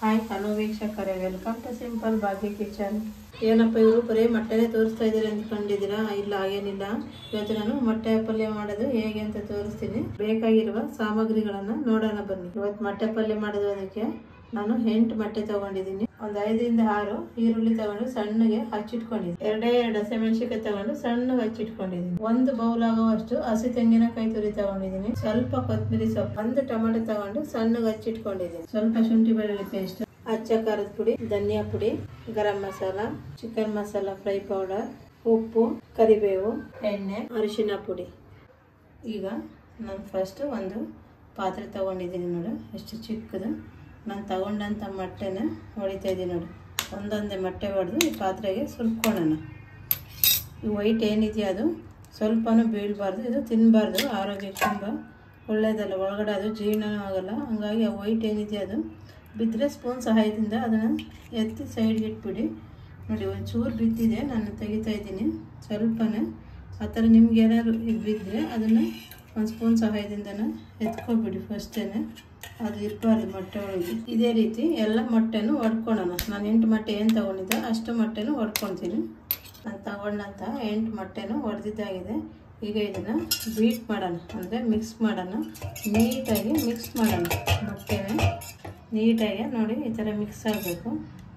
Hi hello ವೀಕ್ಷಕರೇ, welcome to simple Bhagya kitchen. ಏನಪ್ಪ ಇವರು ಬರೀ ಮೊಟ್ಟೆನೇ ತೋರಿಸ್ತಾ ಇದ್ದಾರೆ ಅಂದ್ಕೊಂಡಿದ್ದೀರಾ? ಇಲ್ಲ, ಹಾಗೇನಿಲ್ಲ. ಇವತ್ತು ನಾನು ಮೊಟ್ಟೆ ಪಲ್ಯ ಮಾಡೋದು ಹೇಗೆ ಅಂತ ತೋರಿಸ್ತೀನಿ. ಬೇಕಾಗಿರುವ ಸಾಮಗ್ರಿಗಳನ್ನು ನೋಡೋಣ ಬನ್ನಿ. ಇವತ್ತು ಮೊಟ್ಟೆ ಪಲ್ಯ ಮಾಡೋದು ಅದಕ್ಕೆ ನಾನು 8 ಮೊಟ್ಟೆ ತಗೊಂಡಿದ್ದೀನಿ. ಒಂದು 5 ರಿಂದ 6 ಈರುಳ್ಳಿ ತಗೊಂಡು ಸಣ್ಣಗೆ ಹಚ್ಚಿಟ್ಕೊಂಡಿದ್ದೀನಿ. 2 ಹಸಿಮೆಣಸಿನಕಾಯಿ ತಗೊಂಡು ಸಣ್ಣಗೆ ಹಚ್ಚಿಟ್ಕೊಂಡಿದ್ದೀನಿ. 1 ಬೌಲ್ ಆಗುವಷ್ಟು ಹಸಿ ತೆಂಗಿನಕಾಯಿ ತುರಿ ತಗೊಂಡಿದ್ದೀನಿ. ಸ್ವಲ್ಪ ಕೊತ್ತಂಬರಿ ಸೊಪ್ಪು, 1 ಟೊಮೆಟೊ ತಗೊಂಡು ಸಣ್ಣಗೆ ಹಚ್ಚಿಟ್ಕೊಂಡಿದ್ದೀನಿ. ಸ್ವಲ್ಪ ಶುಂಠಿ ಬೆಳ್ಳುಳ್ಳಿ ಪೇಸ್ಟ್, ಅಚ್ಚ ಖಾರದ ಪುಡಿ, ಧನಿಯಾ ಪುಡಿ, garam masala, chicken masala fry powder, ಉಪ್ಪು, ಕರಿಬೇವು, ಎಣ್ಣೆ, ಅರಿಶಿನ ಪುಡಿ. ಈಗ ನಾನು ಫಸ್ಟ್ ಒಂದು ಪಾತ್ರೆ ತಗೊಂಡಿದ್ದೀನಿ ನೋಡಿ, ಎಷ್ಟು ಚಿಕ್ಕದು. ನಾನು ತಗೊಂಡಂಥ ಮೊಟ್ಟೆನ ಹೊಡಿತಾ ಇದ್ದೀನಿ ನೋಡಿ. ಒಂದೊಂದೇ ಮೊಟ್ಟೆ ಹೊಡೆದು ಈ ಪಾತ್ರೆಗೆ ಸುರ್ಕೊಳ್ಳೋಣ. ಈ ವೈಟ್ ಏನಿದೆಯಾ ಅದು ಸ್ವಲ್ಪನೂ ಬೀಳಬಾರ್ದು, ಇದು ತಿನ್ನಬಾರ್ದು, ಆರೋಗ್ಯಕ್ಕೆ ತುಂಬ ಒಳ್ಳೆಯದಲ್ಲ. ಒಳಗಡೆ ಅದು ಜೀರ್ಣನೂ ಆಗಲ್ಲ. ಹಂಗಾಗಿ ಆ ವೈಟ್ ಏನಿದೆಯಾ ಅದು ಬಿದ್ದರೆ ಸ್ಪೂನ್ ಸಹಾಯದಿಂದ ಅದನ್ನು ಎತ್ತಿ ಸೈಡ್ಗೆ ಇಟ್ಬಿಡಿ. ನೋಡಿ, ಒಂಚೂರು ಬಿದ್ದಿದೆ, ನಾನು ತೆಗಿತಾ ಇದ್ದೀನಿ ಸ್ವಲ್ಪನೇ. ಆ ಥರ ನಿಮ್ಗೆ ಏನಾದ್ರು ಇದು ಬಿದ್ದರೆ ಅದನ್ನು ಒಂದು ಸ್ಪೂನ್ ಸಹಾಯದಿಂದನೇ ಎತ್ಕೊಬಿಡಿ ಫಸ್ಟೇನೆ. ಅದು ಇರಬಾರ್ದು ಮೊಟ್ಟೆ ಒಳಗೆ. ಇದೇ ರೀತಿ ಎಲ್ಲ ಮೊಟ್ಟೆನೂ ಹೊಡ್ಕೊಳ್ಳೋಣ. ನಾನು 8 ಮೊಟ್ಟೆ ಏನು ತೊಗೊಂಡಿದ್ದೆ ಅಷ್ಟು ಮೊಟ್ಟೆನೂ ಹೊಡ್ಕೊಳ್ತೀನಿ. ನಾನು ತಗೊಂಡಂಥ 8 ಮೊಟ್ಟೆನೂ ಹೊಡೆದಿದ್ದಾಗಿದೆ. ಈಗ ಇದನ್ನು ಬೀಟ್ ಮಾಡೋಣ, ಅಂದರೆ ಮಿಕ್ಸ್ ಮಾಡೋಣ. ನೀಟಾಗಿ ಮಿಕ್ಸ್ ಮಾಡೋಣ. ಮೊಟ್ಟೆನ ನೀಟಾಗಿ ನೋಡಿ ಈ ಥರ ಮಿಕ್ಸ್ ಆಗಬೇಕು,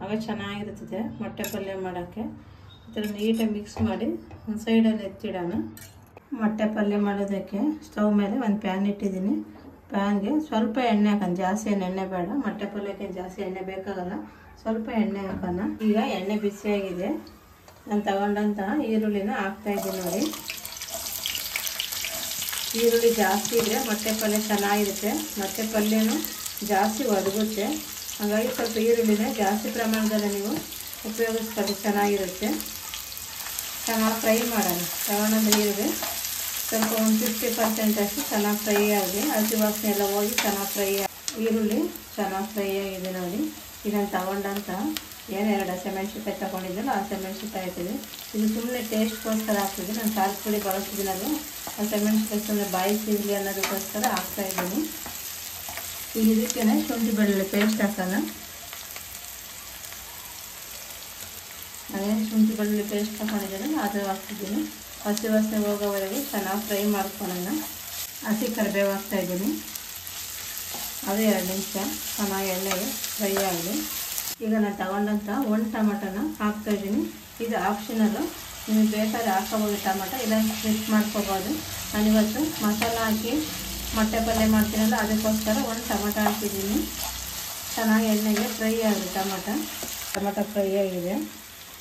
ಆಗ ಚೆನ್ನಾಗಿರ್ತದೆ ಮೊಟ್ಟೆ ಪಲ್ಯ ಮಾಡೋಕ್ಕೆ. ಈ ಥರ ನೀಟಾಗಿ ಮಿಕ್ಸ್ ಮಾಡಿ ಒಂದು ಸೈಡಲ್ಲಿ ಎತ್ತಿಡೋಣ. ಮೊಟ್ಟೆ ಪಲ್ಯ ಮಾಡೋದಕ್ಕೆ ಸ್ಟವ್ ಮೇಲೆ ಒಂದು ಪ್ಯಾನ್ ಇಟ್ಟಿದ್ದೀನಿ. ಪ್ಯಾನ್ಗೆ ಸ್ವಲ್ಪ ಎಣ್ಣೆ ಹಾಕೋಣ, ಜಾಸ್ತಿ ಎಣ್ಣೆ ಬೇಡ. ಮೊಟ್ಟೆ ಪಲ್ಯಕ್ಕೆ ಜಾಸ್ತಿ ಎಣ್ಣೆ ಬೇಕಾಗಲ್ಲ, ಸ್ವಲ್ಪ ಎಣ್ಣೆ ಹಾಕೋಣ. ಈಗ ಎಣ್ಣೆ ಬಿಸಿಯಾಗಿದೆ. ನಾನು ತಗೊಂಡಂಥ ಈರುಳ್ಳಿನ ಹಾಕ್ತಾ ಇದ್ದೀನಿ ನೋಡಿ. ಈರುಳ್ಳಿ ಜಾಸ್ತಿ ಇದ್ದರೆ ಮೊಟ್ಟೆ ಪಲ್ಯ ಚೆನ್ನಾಗಿರುತ್ತೆ, ಮೊಟ್ಟೆ ಪಲ್ಯನೂ ಜಾಸ್ತಿ ಒದಗುತ್ತೆ. ಹಾಗಾಗಿ ಸ್ವಲ್ಪ ಈರುಳ್ಳಿನ ಜಾಸ್ತಿ ಪ್ರಮಾಣದಲ್ಲಿ ನೀವು ಉಪಯೋಗಿಸ್ಕೊಳ್ಳಿ, ಚೆನ್ನಾಗಿರುತ್ತೆ. ಚೆನ್ನಾಗಿ ಫ್ರೈ ಮಾಡೋಣ. ತಗೊಂಡಂಥ ಈರುಳ್ಳಿ ಸ್ವಲ್ಪ ಒಂದು 50% ಅಷ್ಟು ಚೆನ್ನಾಗಿ ಫ್ರೈ ಆಗಿ ಹಸಿ ವಾಸನೆ ಎಲ್ಲ ಹೋಗಿ ಚೆನ್ನಾಗಿ ಫ್ರೈ ಆಗಿ, ಈರುಳ್ಳಿ ಚೆನ್ನಾಗಿ ಫ್ರೈ ಆಗಿದೆ ನೋಡಿ. ಈಗ ನಾನು ತಗೊಂಡಂಥ ಏನು 2 ಹಸಿಮೆಣಸಿನಕಾಯಿ ತಗೊಂಡಿದ್ದಲ್ಲ ಆ ಹಸಿಮೆಣಸಿನಕಾಯಿ ಹಾಕಿದೆ. ಇದು ಸುಮ್ಮನೆ ಟೇಸ್ಟ್ಗೋಸ್ಕರ ಹಾಕ್ತಿದ್ದೆ, ನಾನು ಖಾರದ ಪುಡಿ ಬಳಸ್ತಿದ್ದೀನಿ. ಅದು ಹಸಿಮೆಣಸಿನಕಾಯಿ ಸುಮ್ಮನೆ ಬಾಯಿ ಸಿಗಲಿ ಅನ್ನೋದಕ್ಕೋಸ್ಕರ ಹಾಕ್ತಾಯಿದ್ದೀನಿ. ಈಗ ಇದಕ್ಕೆ ಶುಂಠಿ ಬೆಳ್ಳುಳ್ಳಿ ಪೇಸ್ಟ್ ಹಾಕೋಣ. ನಾನೇನು ಶುಂಠಿ ಬೆಳ್ಳುಳ್ಳಿ ಪೇಸ್ಟ್ ಹಾಕೊಂಡಿದ್ದೀನಿ ಅದು ಹಾಕ್ತಿದ್ದೀನಿ. ಹಸಿ ವಾಸನೆ ಹೋಗೋವರೆಗೆ ಚೆನ್ನಾಗಿ ಫ್ರೈ ಮಾಡ್ಕೊಳ್ಳೋಣ. ಹಸಿ ಕರಿಬೇವು ಹಾಕ್ತಾಯಿದ್ದೀನಿ. ಅದು 2 ನಿಮಿಷ ಚೆನ್ನಾಗಿ ಎಣ್ಣೆಗೆ ಫ್ರೈ ಆಗಲಿ. ಈಗ ನಾನು ತಗೊಂಡಂಥ 1 ಟೊಮೆಟೊನ ಹಾಕ್ತಾಯಿದ್ದೀನಿ. ಇದು ಆಪ್ಷನಲ್ಲು, ನಿಮಗೆ ಬೇಕಾದ್ರೆ ಹಾಕೋಬೋದು ಟೊಮೆಟೊ, ಇಲ್ಲ ಸ್ಕಿಪ್ ಮಾಡ್ಕೋಬೋದು. ನಾನಿವತ್ತು ಮಸಾಲ ಹಾಕಿ ಮೊಟ್ಟೆ ಪಲ್ಯ ಮಾಡ್ತೀನಲ್ಲ ಅದಕ್ಕೋಸ್ಕರ 1 ಟೊಮೆಟೊ ಹಾಕಿದ್ದೀನಿ. ಚೆನ್ನಾಗಿ ಎಣ್ಣೆಗೆ ಫ್ರೈ ಆಗಿದೆ ಟೊಮೆಟೊ ಫ್ರೈ ಆಗಿದೆ.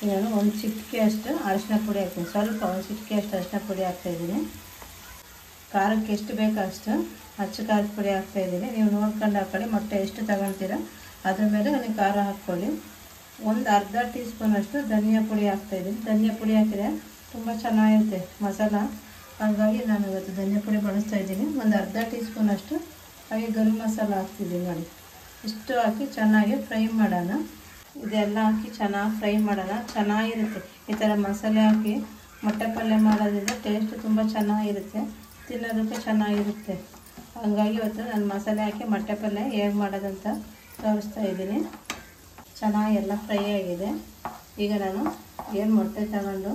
ಈಗ ನಾನು 1 ಚಿಟಿಕೆ ಅಷ್ಟು ಅರಿಶಿನ ಪುಡಿ ಹಾಕ್ತೀನಿ. ಸ್ವಲ್ಪ 1 ಚಿಟಿಕೆ ಅಷ್ಟು ಅರಿಶಿನ ಪುಡಿ ಹಾಕ್ತಾಯಿದ್ದೀನಿ. ಖಾರಕ್ಕೆ ಎಷ್ಟು ಬೇಕೋ ಅಷ್ಟು ಅಚ್ಚ ಖಾರದ ಪುಡಿ ಹಾಕ್ತಾಯಿದ್ದೀನಿ. ನೀವು ನೋಡ್ಕೊಂಡು ಹಾಕೊಳ್ಳಿ, ಮೊಟ್ಟೆ ಎಷ್ಟು ತಗೊಳ್ತೀರ ಅದ್ರ ಮೇಲೆ ನೀವು ಖಾರ ಹಾಕ್ಕೊಳ್ಳಿ. ಒಂದು ಅರ್ಧ ಟೀ ಸ್ಪೂನ್ ಅಷ್ಟು ಧನಿಯಾ ಪುಡಿ ಹಾಕ್ತಾಯಿದ್ದೀನಿ. ಧನಿಯಾ ಪುಡಿ ಹಾಕಿದರೆ ತುಂಬ ಚೆನ್ನಾಗಿರುತ್ತೆ ಮಸಾಲ, ಹಾಗಾಗಿ ನಾನು ಇವತ್ತು ಧನಿಯಾ ಪುಡಿ ಬಳಸ್ತಾಯಿದ್ದೀನಿ. ಒಂದು ಅರ್ಧ ಟೀ ಸ್ಪೂನ್ ಅಷ್ಟು ಹಾಗೆ ಗರಂ ಮಸಾಲ ಹಾಕ್ತಿದ್ದೀನಿ ನೋಡಿ. ಇಷ್ಟು ಹಾಕಿ ಚೆನ್ನಾಗಿ ಫ್ರೈ ಮಾಡೋಣ. ಇದೆಲ್ಲ ಹಾಕಿ ಚೆನ್ನಾಗಿ ಫ್ರೈ ಮಾಡೋಣ. ಚೆನ್ನಾಗಿರುತ್ತೆ ಈ ಥರ ಮಸಾಲೆ ಹಾಕಿ ಮೊಟ್ಟೆ ಪಲ್ಯ ಮಾಡೋದ್ರಿಂದ ಟೇಸ್ಟ್ ತುಂಬ ಚೆನ್ನಾಗಿರುತ್ತೆ, ತಿನ್ನೋದಕ್ಕೆ ಚೆನ್ನಾಗಿರುತ್ತೆ. ಹಾಗಾಗಿ ಇವತ್ತು ನಾನು ಮಸಾಲೆ ಹಾಕಿ ಮೊಟ್ಟೆ ಪಲ್ಯ ಹೇಗೆ ಮಾಡೋದಂತ ತೋರಿಸ್ತಾ ಇದ್ದೀನಿ. ಚೆನ್ನಾಗಿ ಎಲ್ಲ ಫ್ರೈ ಆಗಿದೆ. ಈಗ ನಾನು ಏನು ಮೊಟ್ಟೆ ತಗೊಂಡು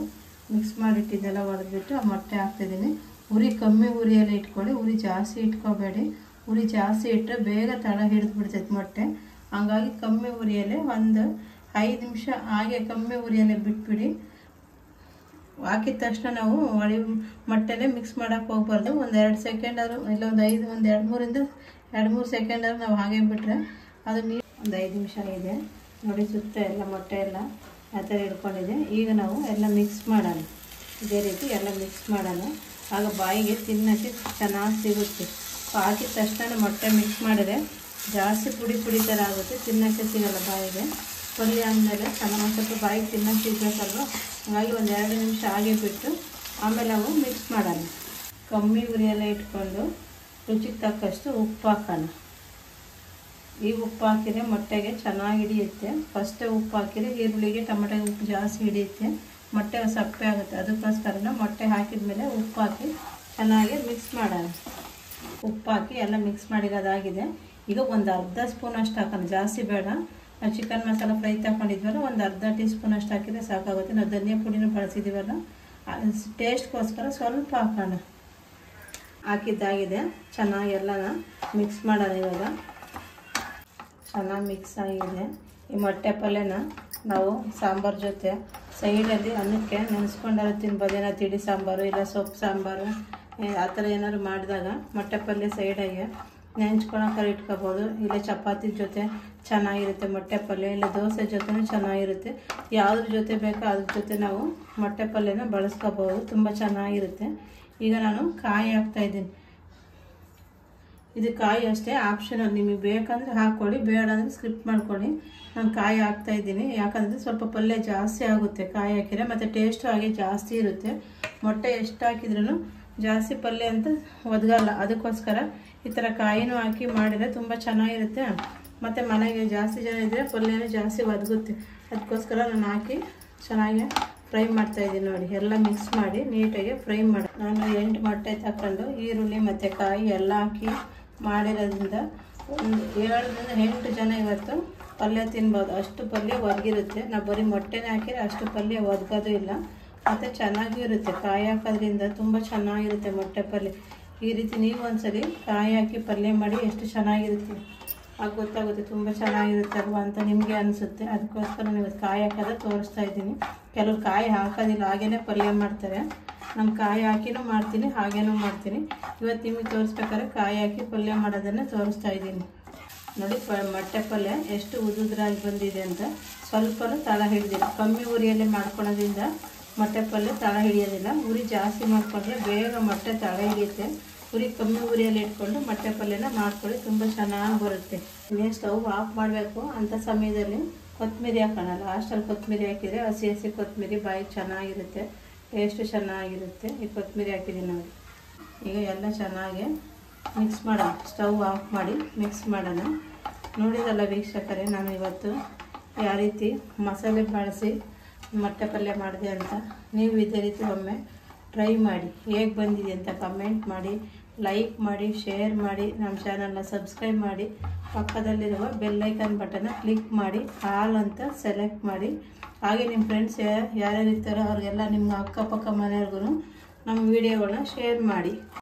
ಮಿಕ್ಸ್ ಮಾಡಿಟ್ಟಿದ್ದೆಲ್ಲ ಹೊಡೆದ್ಬಿಟ್ಟು ಆ ಮೊಟ್ಟೆ ಹಾಕ್ತಿದ್ದೀನಿ. ಉರಿ ಕಮ್ಮಿ ಉರಿಯಲ್ಲಿ ಇಟ್ಕೊಳ್ಳಿ, ಉರಿ ಜಾಸ್ತಿ ಇಟ್ಕೋಬೇಡಿ. ಉರಿ ಜಾಸ್ತಿ ಇಟ್ಟರೆ ಬೇಗ ತಳ ಹಿಡಿದು ಬಿಡ್ತೈತೆ ಮೊಟ್ಟೆ. ಹಂಗಾಗಿ ಕಮ್ಮಿ ಉರಿಯಲ್ಲೇ ಒಂದು 5 ನಿಮಿಷ ಹಾಗೆ ಕಮ್ಮಿ ಉರಿಯಲ್ಲೇ ಬಿಟ್ಬಿಡಿ. ಹಾಕಿದ ತಕ್ಷಣ ನಾವು ಮೊಟ್ಟೆನೇ ಮಿಕ್ಸ್ ಮಾಡೋಕ್ಕೆ ಹೋಗ್ಬಾರ್ದು. ಒಂದು 2 ಸೆಕೆಂಡ್ ಆದರೂ ಇಲ್ಲ ಒಂದು 2-3 ಸೆಕೆಂಡ್ ಆದರೂ ನಾವು ಹಾಗೆ ಬಿಟ್ಟರೆ ಅದು ನೀರು. ಒಂದು 5 ನಿಮಿಷ ಇದೆ ನೋಡಿ, ಸುತ್ತ ಎಲ್ಲ ಮೊಟ್ಟೆ ಎಲ್ಲ ಆ ಥರ ಹಿಡ್ಕೊಂಡಿದೆ. ಈಗ ನಾವು ಎಲ್ಲ ಮಿಕ್ಸ್ ಮಾಡೋಣ. ಇದೇ ರೀತಿ ಎಲ್ಲ ಮಿಕ್ಸ್ ಮಾಡೋಣ, ಆಗ ಬಾಯಿಗೆ ತಿನ್ನೋಕ್ಕೆ ಚೆನ್ನಾಗಿ ಸಿಗುತ್ತೆ. ಹಾಕಿದ ತಕ್ಷಣ ಮೊಟ್ಟೆ ಮಿಕ್ಸ್ ಮಾಡಿದ್ರೆ ಜಾಸ್ತಿ ಪುಡಿ ಥರ ಆಗುತ್ತೆ, ತಿನ್ನೋಕ್ಕೆ ಸಿಗೋಲ್ಲ ಬಾಯಿಗೆ. ಪಲ್ಯ ಆದಮೇಲೆ ಚೆನ್ನಾಗಿ ಸ್ವಲ್ಪ ಬಾಯಿಗೆ ತಿನ್ನೋಕ್ಕೆ ಸಿಗಬೇಕಲ್ವ, ಹಾಗಾಗಿ ಒಂದು 2 ನಿಮಿಷ ಹಾಗೆ ಬಿಟ್ಟು ಆಮೇಲೆ ನಾವು ಮಿಕ್ಸ್ ಮಾಡೋಣ. ಕಮ್ಮಿ ಉರಿಯೆಲ್ಲ ಇಟ್ಕೊಂಡು ರುಚಿಗೆ ತಕ್ಕಷ್ಟು ಉಪ್ಪು ಹಾಕೋಣ. ಈ ಉಪ್ಪು ಹಾಕಿದರೆ ಮೊಟ್ಟೆಗೆ ಚೆನ್ನಾಗಿ ಹಿಡಿಯುತ್ತೆ. ಫಸ್ಟೇ ಉಪ್ಪು ಹಾಕಿದರೆ ಈರುಳ್ಳಿಗೆ ಟೊಮೆಟೊಗೆ ಉಪ್ಪು ಜಾಸ್ತಿ ಹಿಡಿಯುತ್ತೆ, ಮೊಟ್ಟೆ ಸಪ್ಪೆ ಆಗುತ್ತೆ. ಅದಕ್ಕೋಸ್ಕರ ಮೊಟ್ಟೆ ಹಾಕಿದ ಮೇಲೆ ಉಪ್ಪು ಹಾಕಿ ಚೆನ್ನಾಗಿ ಮಿಕ್ಸ್ ಮಾಡೋಣ. ಉಪ್ಪು ಹಾಕಿ ಎಲ್ಲ ಮಿಕ್ಸ್ ಮಾಡಿರೋದಾಗಿದೆ. ಈಗ ಒಂದು ಅರ್ಧ ಸ್ಪೂನ್ ಅಷ್ಟು ಹಾಕೋಣ, ಜಾಸ್ತಿ ಬೇಡ. ನಾವು ಚಿಕನ್ ಮಸಾಲ ಫ್ರೈ ತಗೊಂಡಿದ್ವಲ್ಲ, ಒಂದು ಅರ್ಧ ಟೀ ಸ್ಪೂನ್ ಅಷ್ಟು ಹಾಕಿದರೆ ಸಾಕಾಗುತ್ತೆ. ನಾವು ಧನಿಯಾ ಪುಡಿನೂ ಬಳಸಿದ್ದೀವಲ್ಲ, ಟೇಸ್ಟ್ಗೋಸ್ಕರ ಸ್ವಲ್ಪ ಹಾಕೋಣ. ಹಾಕಿದ್ದಾಗಿದೆ, ಚೆನ್ನಾಗಿ ಎಲ್ಲನ ಮಿಕ್ಸ್ ಮಾಡೋಣ. ಇವಾಗ ಚೆನ್ನಾಗಿ ಮಿಕ್ಸ್ ಆಗಿದೆ. ಈ ಮೊಟ್ಟೆ ಪಲ್ಯನ ನಾವು ಸಾಂಬಾರು ಜೊತೆ ಸೈಡಲ್ಲಿ ಅನ್ನಕ್ಕೆ ನೆನೆಸ್ಕೊಂಡಾರ ತಿನ್ಬೋದು. ಏನೋ ತಿಳಿ ಸಾಂಬಾರು ಇಲ್ಲ ಸೊಪ್ಪು ಸಾಂಬಾರು ಆ ಥರ ಏನಾದ್ರು ಮಾಡಿದಾಗ ಮೊಟ್ಟೆ ಪಲ್ಯ ಸೈಡಾಗಿ ನೆಂಚ್ಕೊಳಕ್ಕೆ ಇಟ್ಕೋಬೋದು. ಇಲ್ಲ ಚಪಾತಿ ಜೊತೆ ಚೆನ್ನಾಗಿರುತ್ತೆ ಮೊಟ್ಟೆ ಪಲ್ಯ, ಇಲ್ಲ ದೋಸೆ ಜೊತೆನೂ ಚೆನ್ನಾಗಿರುತ್ತೆ. ಯಾವುದ್ರ ಜೊತೆ ಬೇಕೋ ಅದ್ರ ಜೊತೆ ನಾವು ಮೊಟ್ಟೆ ಪಲ್ಯನ ಬಳಸ್ಕೋಬೋದು, ತುಂಬ ಚೆನ್ನಾಗಿರುತ್ತೆ. ಈಗ ನಾನು ಕಾಯಿ ಹಾಕ್ತಾಯಿದ್ದೀನಿ. ಇದು ಕಾಯಿ ಅಷ್ಟೇ, ಆಪ್ಷನಲ್. ನಿಮಗೆ ಬೇಕಂದರೆ ಹಾಕ್ಕೊಳ್ಳಿ, ಬೇಡ ಅಂದರೆ ಸ್ಕಿಪ್ ಮಾಡ್ಕೊಳ್ಳಿ. ನಾನು ಕಾಯಿ ಹಾಕ್ತಾಯಿದ್ದೀನಿ, ಯಾಕಂದರೆ ಸ್ವಲ್ಪ ಪಲ್ಯ ಜಾಸ್ತಿ ಆಗುತ್ತೆ ಕಾಯಿ ಹಾಕಿದರೆ, ಮತ್ತು ಟೇಸ್ಟು ಹಾಗೆ ಜಾಸ್ತಿ ಇರುತ್ತೆ. ಮೊಟ್ಟೆ ಎಷ್ಟು ಹಾಕಿದ್ರೂ ಜಾಸ್ತಿ ಪಲ್ಯ ಅಂತ ಒದಗಲ್ಲ. ಅದಕ್ಕೋಸ್ಕರ ಈ ಥರ ಕಾಯಿನೂ ಹಾಕಿ ಮಾಡಿದರೆ ತುಂಬ ಚೆನ್ನಾಗಿರುತ್ತೆ. ಮತ್ತು ಮನೆಗೆ ಜಾಸ್ತಿ ಜನ ಇದ್ದರೆ ಪಲ್ಯನೂ ಜಾಸ್ತಿ ಒದಗುತ್ತೆ. ಅದಕ್ಕೋಸ್ಕರ ನಾನು ಹಾಕಿ ಚೆನ್ನಾಗಿ ಫ್ರೈ ಮಾಡ್ತಾಯಿದ್ದೀನಿ. ನೋಡಿ, ಎಲ್ಲ ಮಿಕ್ಸ್ ಮಾಡಿ ನೀಟಾಗಿ ಫ್ರೈ ಮಾಡಿ. ನಾನು 8 ಮೊಟ್ಟೆ ತಗೊಂಡು ಈರುಳ್ಳಿ ಮತ್ತು ಕಾಯಿ ಎಲ್ಲ ಹಾಕಿ ಮಾಡಿರೋದ್ರಿಂದ ಒಂದು 7ರಿಂದ 8 ಜನ ಇವತ್ತು ಪಲ್ಯ ತಿನ್ಬೋದು. ಅಷ್ಟು ಪಲ್ಯ ಒದಗಿರುತ್ತೆ. ನಾವು ಬರೀ ಮೊಟ್ಟೆನೇ ಹಾಕಿದ್ರೆ ಅಷ್ಟು ಪಲ್ಯ ಒದಗೋದು ಇಲ್ಲ, ಮತ್ತು ಚೆನ್ನಾಗೂ ಇರುತ್ತೆ. ಕಾಯಿ ಹಾಕೋದ್ರಿಂದ ತುಂಬ ಚೆನ್ನಾಗಿರುತ್ತೆ ಮೊಟ್ಟೆ ಪಲ್ಯ. ಈ ರೀತಿ ನೀವು ಒಂದ್ಸರಿ ಕಾಯಿ ಹಾಕಿ ಪಲ್ಯ ಮಾಡಿ ಎಷ್ಟು ಚೆನ್ನಾಗಿರುತ್ತೆ ಆಗ ಗೊತ್ತಾಗುತ್ತೆ. ತುಂಬ ಚೆನ್ನಾಗಿರುತ್ತೆ ಅಲ್ವಾ ಅಂತ ನಿಮಗೆ ಅನಿಸುತ್ತೆ. ಅದಕ್ಕೋಸ್ಕರ ನೀವು ಕಾಯಿ ಹಾಕೋದು ತೋರಿಸ್ತಾ ಇದ್ದೀನಿ. ಕೆಲವರು ಕಾಯಿ ಹಾಕೋದಿಲ್ಲ, ಹಾಗೇ ಪಲ್ಯ ಮಾಡ್ತಾರೆ. ನಾನು ಕಾಯಿ ಹಾಕಿನೂ ಮಾಡ್ತೀನಿ, ಹಾಗೇನೂ ಮಾಡ್ತೀನಿ. ಇವತ್ತು ನಿಮಗೆ ತೋರಿಸ್ಬೇಕಾದ್ರೆ ಕಾಯಿ ಹಾಕಿ ಪಲ್ಯ ಮಾಡೋದನ್ನು ತೋರಿಸ್ತಾ ಇದ್ದೀನಿ. ನೋಡಿ, ಮೊಟ್ಟೆ ಪಲ್ಯ ಎಷ್ಟು ಉದುದ್ರಾಗಿ ಬಂದಿದೆ ಅಂತ. ಸ್ವಲ್ಪನೂ ತಳ ಹಿಡಿದಿಲ್ಲ. ಕಮ್ಮಿ ಉರಿಯಲ್ಲಿ ಮಾಡ್ಕೊಳೋದ್ರಿಂದ ಮೊಟ್ಟೆ ಪಲ್ಯ ತಳ ಹಿಡಿಯೋದಿಲ್ಲ. ಉರಿ ಜಾಸ್ತಿ ಮಾಡಿಕೊಂಡ್ರೆ ಬೇಗ ಮೊಟ್ಟೆ ತಳ ಹಿಡಿಯುತ್ತೆ. ಉರಿ ಕಮ್ಮಿ ಉರಿಯಲ್ಲಿ ಇಟ್ಕೊಂಡು ಮೊಟ್ಟೆ ಪಲ್ಯನ ಮಾಡ್ಕೊಳ್ಳಿ, ತುಂಬ ಚೆನ್ನಾಗಿ ಬರುತ್ತೆ. ಇನ್ನೇನು ಸ್ಟವ್ ಆಫ್ ಮಾಡಬೇಕು ಅಂತ ಸಮಯದಲ್ಲಿ ಕೊತ್ತಂಬರಿ ಹಾಕೋಣ. ಲಾಸ್ಟಲ್ಲಿ ಕೊತ್ತಂಬರಿ ಹಾಕಿದರೆ ಹಸಿ ಹಸಿ ಕೊತ್ತಂಬರಿ ಬಾಯಿಗೆ ಚೆನ್ನಾಗಿರುತ್ತೆ, ಟೇಸ್ಟು ಚೆನ್ನಾಗಿರುತ್ತೆ. ಈ ಕೊತ್ತಂಬರಿ ಹಾಕಿದ್ದೀನಿ ನೋಡಿ. ಈಗ ಎಲ್ಲ ಚೆನ್ನಾಗಿ ಮಿಕ್ಸ್ ಮಾಡೋಣ. ಸ್ಟವ್ ಆಫ್ ಮಾಡಿ ಮಿಕ್ಸ್ ಮಾಡೋಣ. ನೋಡಿದಲ್ಲ ವೀಕ್ಷಕರೇ, ನಾನು ಇವತ್ತು ಯಾವ ರೀತಿ ಮಸಾಲೆ ಬಳಸಿ ಮೊಟ್ಟೆ ಪಲ್ಯ ಮಾಡಿದೆ ಅಂತ. ನೀವು ಇದೇ ರೀತಿ ಒಮ್ಮೆ ಟ್ರೈ ಮಾಡಿ, ಹೇಗೆ ಬಂದಿದೆ ಅಂತ ಕಮೆಂಟ್ ಮಾಡಿ, ಲೈಕ್ ಮಾಡಿ, ಶೇರ್ ಮಾಡಿ, ನಮ್ಮ ಚಾನಲ್ನ ಸಬ್ಸ್ಕ್ರೈಬ್ ಮಾಡಿ, ಪಕ್ಕದಲ್ಲಿರುವ ಬೆಲ್ಲೈಕನ್ ಬಟನ್ನ ಕ್ಲಿಕ್ ಮಾಡಿ ಆಲ್ ಅಂತ ಸೆಲೆಕ್ಟ್ ಮಾಡಿ. ಹಾಗೆ ನಿಮ್ಮ ಫ್ರೆಂಡ್ಸ್ ಯಾರ್ಯಾರು ಇರ್ತಾರೋ ಅವ್ರಿಗೆಲ್ಲ ನಿಮ್ಮ ಅಕ್ಕಪಕ್ಕ ಮನೆಯವ್ರಿಗೂ ನಮ್ಮ ವಿಡಿಯೋಗಳನ್ನ ಶೇರ್ ಮಾಡಿ.